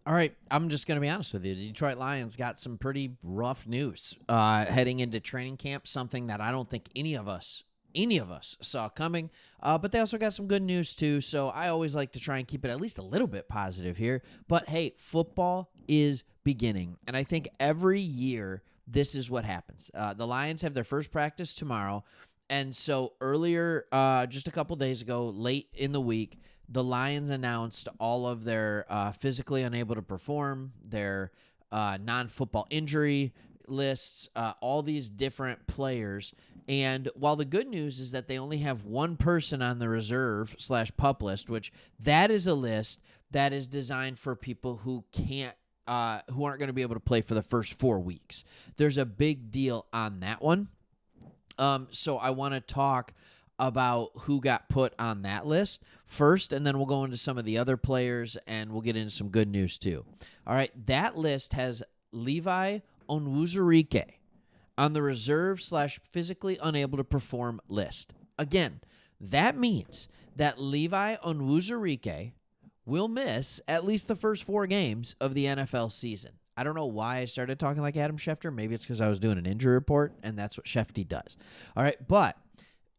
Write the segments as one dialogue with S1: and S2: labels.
S1: All right, I'm just going to be honest with you. The Detroit Lions got some pretty rough news heading into training camp, something that I don't think any of us saw coming. But they also got some good news too. So I always like to try and keep it at least a little bit positive here. But hey, football is beginning, and I think every year this is what happens. The Lions have their first practice tomorrow, and so earlier, just a couple days ago, late in the week, the Lions announced all of their physically unable to perform, their non-football injury lists, all these different players. And while the good news is that they only have one person on the reserve/pup list, which that is a list that is designed for people who aren't going to be able to play for the first 4 weeks. There's a big deal on that one. So I want to talk about who got put on that list first, and then we'll go into some of the other players, and we'll get into some good news too. All right, that list has Levi Onuoha on the reserve/physically unable to perform list. Again, that means that Levi Onuoha will miss at least the first 4 games of the NFL season. I don't know why I started talking like Adam Schefter. Maybe it's because I was doing an injury report, and that's what Shefty does. All right, but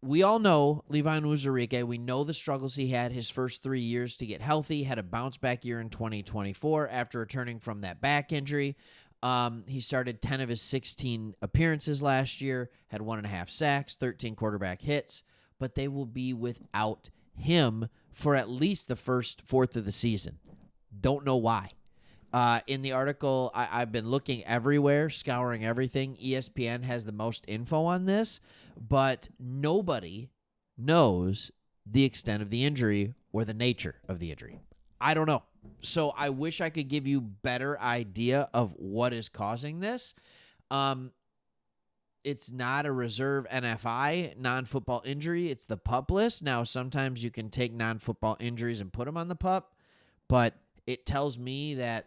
S1: we all know Levi Onuoha. We know the struggles he had his first 3 years to get healthy. Had a bounce-back year in 2024 after returning from that back injury. He started 10 of his 16 appearances last year, had 1.5 sacks, 13 quarterback hits, but they will be without him for at least the first fourth of the season. Don't know why. In the article, I've been looking everywhere, scouring everything. ESPN has the most info on this, but nobody knows the extent of the injury or the nature of the injury. I don't know. So I wish I could give you better idea of what is causing this. It's not a reserve NFI, non-football injury. It's the PUP list. Now, sometimes you can take non-football injuries and put them on the PUP, but it tells me that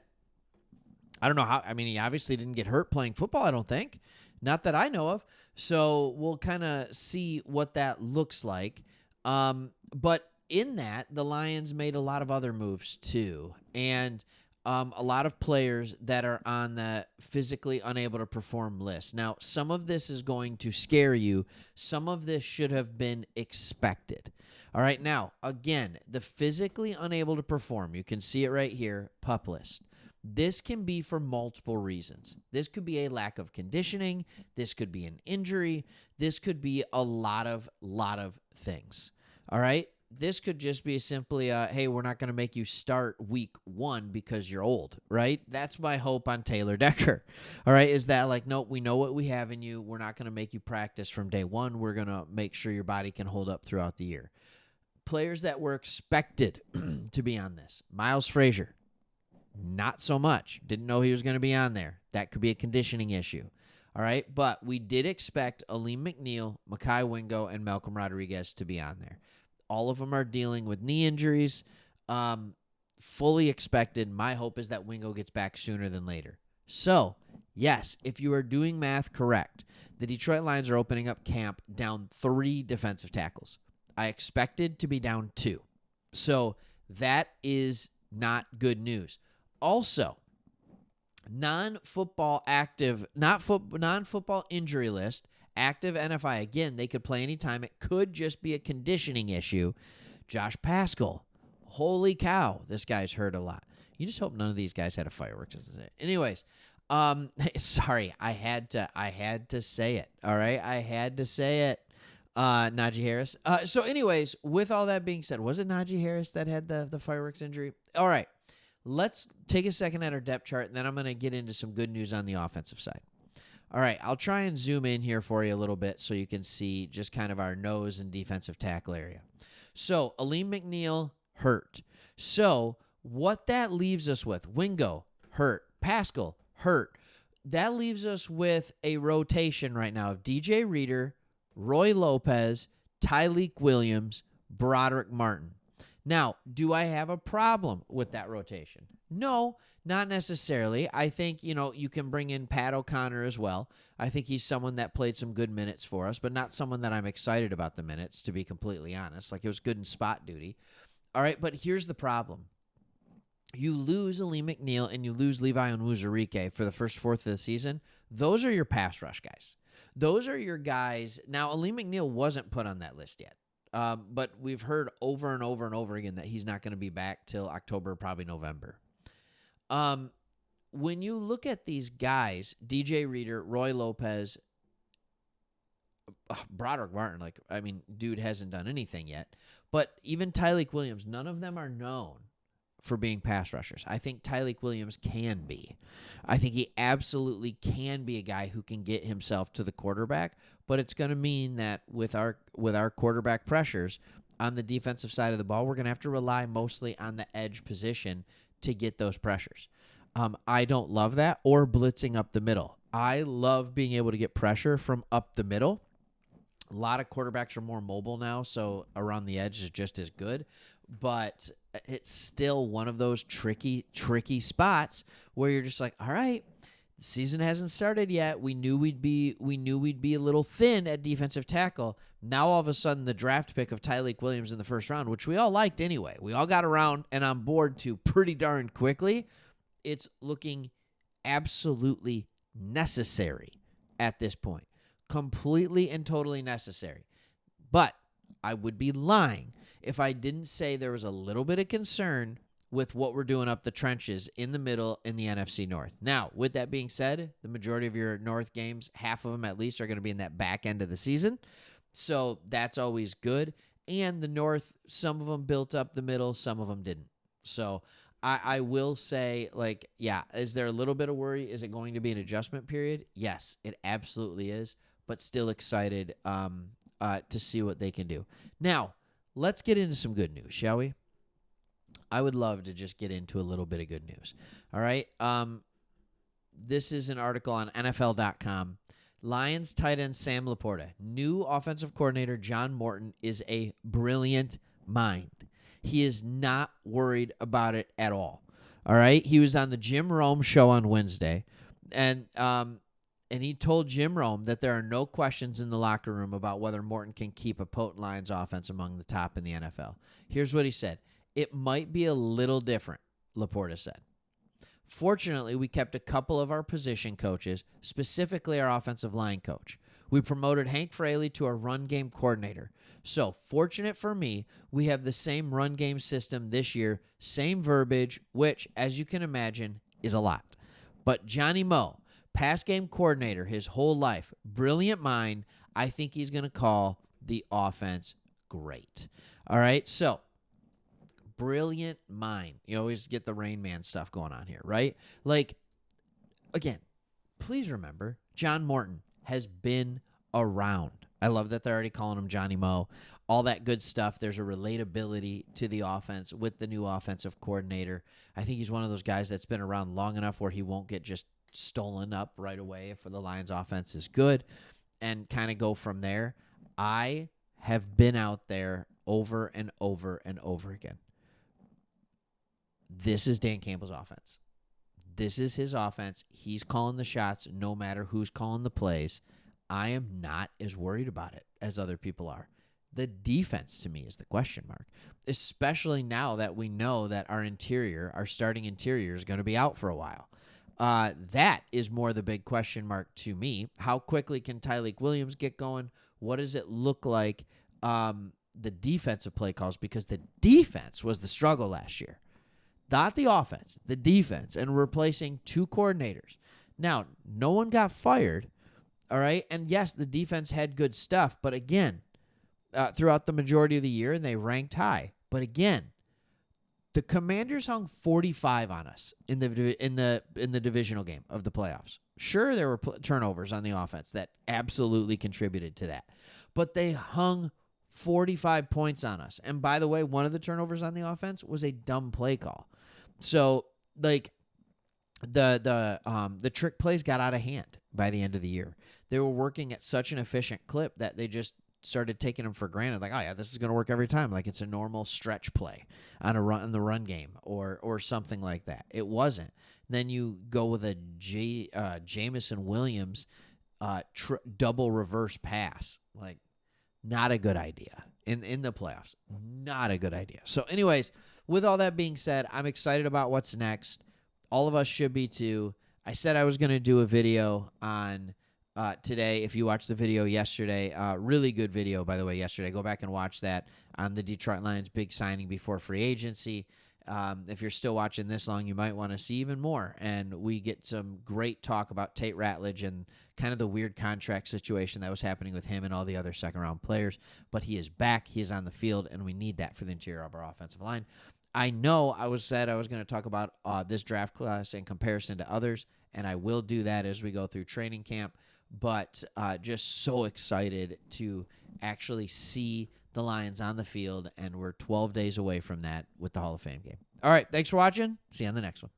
S1: I don't know how. I mean, he obviously didn't get hurt playing football, I don't think. Not that I know of. So we'll kind of see what that looks like. But in that, the Lions made a lot of other moves too. And a lot of players that are on the physically unable to perform list. Now, some of this is going to scare you. Some of this should have been expected. All right, now, again, the physically unable to perform, you can see it right here, PUP list. This can be for multiple reasons. This could be a lack of conditioning. This could be an injury. This could be a lot of things. All right? This could just be simply, hey, we're not going to make you start week 1 because you're old, right? That's my hope on Taylor Decker. All right? Is that like, nope, we know what we have in you. We're not going to make you practice from day 1. We're going to make sure your body can hold up throughout the year. Players that were expected to be on this. Miles Frazier. Not so much. Didn't know he was going to be on there. That could be a conditioning issue. All right, but we did expect Aleem McNeil, Mekhi Wingo, and Malcolm Rodriguez to be on there. All of them are dealing with knee injuries. Fully expected. My hope is that Wingo gets back sooner than later. So, yes, if you are doing math correct, the Detroit Lions are opening up camp down 3 defensive tackles. I expected to be down 2. So that is not good news. Also, non-football injury list, active NFI. Again, they could play anytime. It could just be a conditioning issue. Josh Paschal. Holy cow, this guy's hurt a lot. You just hope none of these guys had a fireworks incident. Anyways, sorry, I had to say it. All right, I had to say it. Najee Harris. So anyways, with all that being said, was it Najee Harris that had the fireworks injury? All right. Let's take a second at our depth chart, and then I'm going to get into some good news on the offensive side. All right, I'll try and zoom in here for you a little bit so you can see just kind of our nose and defensive tackle area. So, Aleem McNeil, hurt. So, what that leaves us with, Wingo, hurt. Paschal, hurt. That leaves us with a rotation right now of DJ Reader, Roy Lopez, Tyleek Williams, Broderick Martin. Now, do I have a problem with that rotation? No, not necessarily. I think, you can bring in Pat O'Connor as well. I think he's someone that played some good minutes for us, but not someone that I'm excited about the minutes, to be completely honest. Like, it was good in spot duty. All right, but here's the problem. you lose Ali McNeil and you lose Levi Onuoha for the first fourth of the season. Those are your pass rush guys. Those are your guys. Now, Ali McNeil wasn't put on that list yet. But we've heard over and over and over again that he's not going to be back till October, probably November. When you look at these guys, DJ Reader, Roy Lopez, Broderick Martin, dude hasn't done anything yet. But even Tyleik Williams, none of them are known for being pass rushers. I think Tyleik Williams can be. I think he absolutely can be a guy who can get himself to the quarterback, but it's going to mean that with our quarterback pressures on the defensive side of the ball, we're going to have to rely mostly on the edge position to get those pressures. I don't love that, or blitzing up the middle. I love being able to get pressure from up the middle. A lot of quarterbacks are more mobile now, so around the edge is just as good. But it's still one of those tricky spots where you're just like, all right, the season hasn't started yet. We knew we'd be a little thin at defensive tackle. Now all of a sudden the draft pick of Tyleik Williams in the first round, which we all liked anyway. We all got around and on board to pretty darn quickly. It's looking absolutely necessary at this point. Completely and totally necessary. But I would be lying if I didn't say there was a little bit of concern with what we're doing up the trenches in the middle in the NFC North. Now, with that being said, the majority of your North games, half of them at least, are going to be in that back end of the season. So that's always good. And the North, some of them built up the middle, some of them didn't. So I will say, is there a little bit of worry? Is it going to be an adjustment period? Yes, it absolutely is, but still excited to see what they can do. Now, let's get into some good news, shall we? I would love to just get into a little bit of good news. All right. This is an article on NFL.com. Lions tight end Sam Laporta. New offensive coordinator John Morton is a brilliant mind. He is not worried about it at all. All right. He was on the Jim Rome show on Wednesday, and he told Jim Rome that there are no questions in the locker room about whether Morton can keep a potent Lions offense among the top in the NFL. Here's what he said. It might be a little different, Laporta said. Fortunately, we kept a couple of our position coaches, specifically our offensive line coach. We promoted Hank Fraley to a run game coordinator. So, fortunate for me, we have the same run game system this year, same verbiage, which, as you can imagine, is a lot. But Johnny Moe, pass game coordinator his whole life, brilliant mind, I think he's going to call the offense great. All right, so brilliant mind. You always get the Rain Man stuff going on here, right? Again, please remember, John Morton has been around. I love that they're already calling him Johnny Moe. All that good stuff. There's a relatability to the offense with the new offensive coordinator. I think he's one of those guys that's been around long enough where he won't get just stolen up right away if the Lions offense is good, and kind of go from there. I have been out there over and over and over again. This is Dan Campbell's offense. This is his offense. He's calling the shots no matter who's calling the plays. I am not as worried about it as other people are. The defense, to me, is the question mark, especially now that we know that our starting interior is going to be out for a while. That is more the big question mark to me. How quickly can Tyleik Williams get going? What does it look like, the defensive play calls? Because the defense was the struggle last year. Not the offense, the defense, and replacing two coordinators. Now, no one got fired, all right? And yes, the defense had good stuff, but again, throughout the majority of the year, and they ranked high. But again, the Commanders hung 45 on us in the divisional game of the playoffs. Sure, there were turnovers on the offense that absolutely contributed to that, but they hung 45 points on us. And by the way, one of the turnovers on the offense was a dumb play call. So, the trick plays got out of hand by the end of the year. They were working at such an efficient clip that they just started taking them for granted. Like, oh yeah, this is going to work every time. Like it's a normal stretch play on in the run game or something like that. It wasn't. Then you go with a Jamison Williams double reverse pass. Not a good idea in the playoffs. Not a good idea. So anyways, with all that being said, I'm excited about what's next. All of us should be too. I said I was going to do a video on today. If you watched the video yesterday, really good video, by the way, yesterday. Go back and watch that on the Detroit Lions' big signing before free agency. If you're still watching this long, you might want to see even more. And we get some great talk about Tate Ratledge and kind of the weird contract situation that was happening with him and all the other second-round players. But he is back. He is on the field, and we need that for the interior of our offensive line. I know I said I was going to talk about this draft class in comparison to others, and I will do that as we go through training camp. But just so excited to actually see the Lions on the field, and we're 12 days away from that with the Hall of Fame game. All right, thanks for watching. See you on the next one.